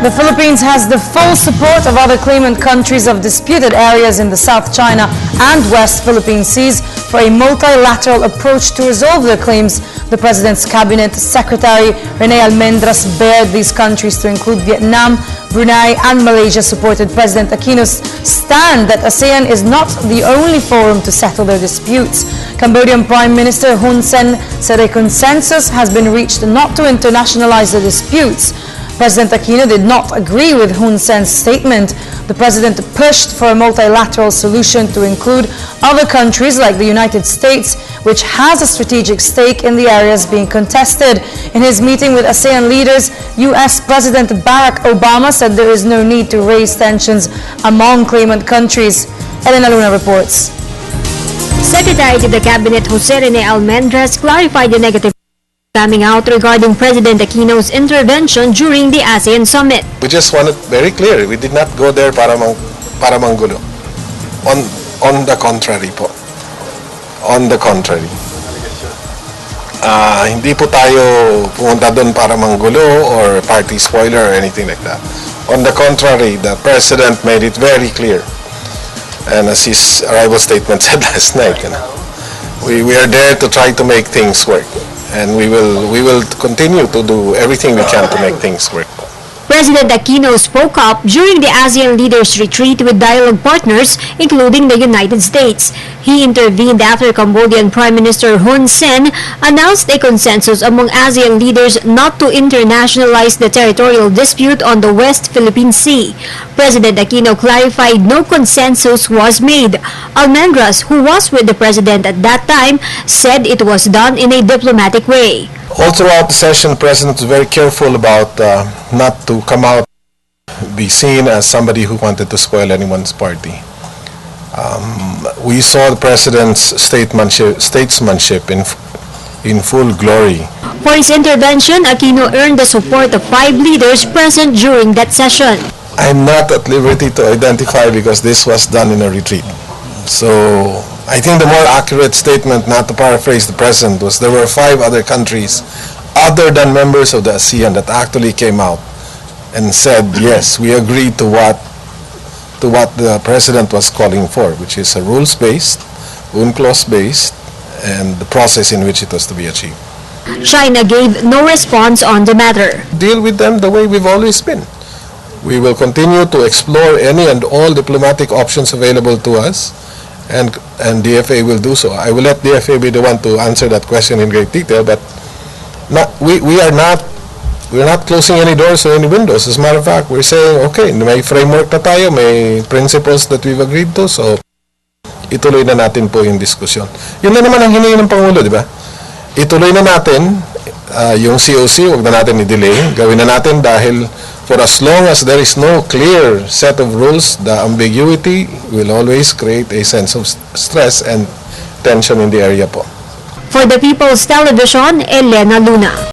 The Philippines has the full support of other claimant countries of disputed areas in the South China and West Philippine Seas for a multilateral approach to resolve their claims. The President's Cabinet Secretary Rene Almendras bared these countries to include Vietnam, Brunei and Malaysia supported President Aquino's stand that ASEAN is not the only forum to settle their disputes. Cambodian Prime Minister Hun Sen said a consensus has been reached not to internationalize the disputes. President Aquino did not agree with Hun Sen's statement. The president pushed for a multilateral solution to include other countries like the United States, which has a strategic stake in the areas being contested. In his meeting with ASEAN leaders, U.S. President Barack Obama said there is no need to raise tensions among claimant countries. Elena Luna reports. Secretary to the Cabinet Jose Rene Almendras clarified the negative coming out regarding President Aquino's intervention during the ASEAN summit. We just want it very clear. We did not go there para manggulo. On the contrary po. On the contrary. Hindi po tayo pumunta doon para manggulo or party spoiler or anything like that. On the contrary, the President made it very clear. And as his arrival statement said last night, we are there to try to make things work. And we will continue to do everything we can to make things work. President Aquino spoke up during the ASEAN leaders' retreat with dialogue partners, including the United States. He intervened after Cambodian Prime Minister Hun Sen announced a consensus among ASEAN leaders not to internationalize the territorial dispute on the West Philippine Sea. President Aquino clarified no consensus was made. Almendras, who was with the president at that time, said it was done in a diplomatic way. All throughout the session, the President was very careful about not to come out, be seen as somebody who wanted to spoil anyone's party. We saw the President's statesmanship in full glory. For his intervention, Aquino earned the support of 5 leaders present during that session. I'm not at liberty to identify because this was done in a retreat. So I think the more accurate statement, not to paraphrase the President, was there were 5 other countries other than members of the ASEAN that actually came out and said, yes, we agree to what the President was calling for, which is a rules-based, UNCLOS-based, and the process in which it was to be achieved. China gave no response on the matter. Deal with them the way we've always been. We will continue to explore any and all diplomatic options available to us, and DFA will do so. I will let DFA be the one to answer that question in great detail, but we're not closing any doors or any windows. As a matter of fact, we're saying, okay, may framework na tayo, may principles that we've agreed to, so ituloy na natin po yung diskusyon. Yun na naman ang hiningi ng Pangulo, di ba? Ituloy na natin yung COC, huwag na natin i-delay. Gawin na natin dahil for as long as there is no clear set of rules, the ambiguity will always create a sense of stress and tension in the area po. For the People's Television, Elena Luna.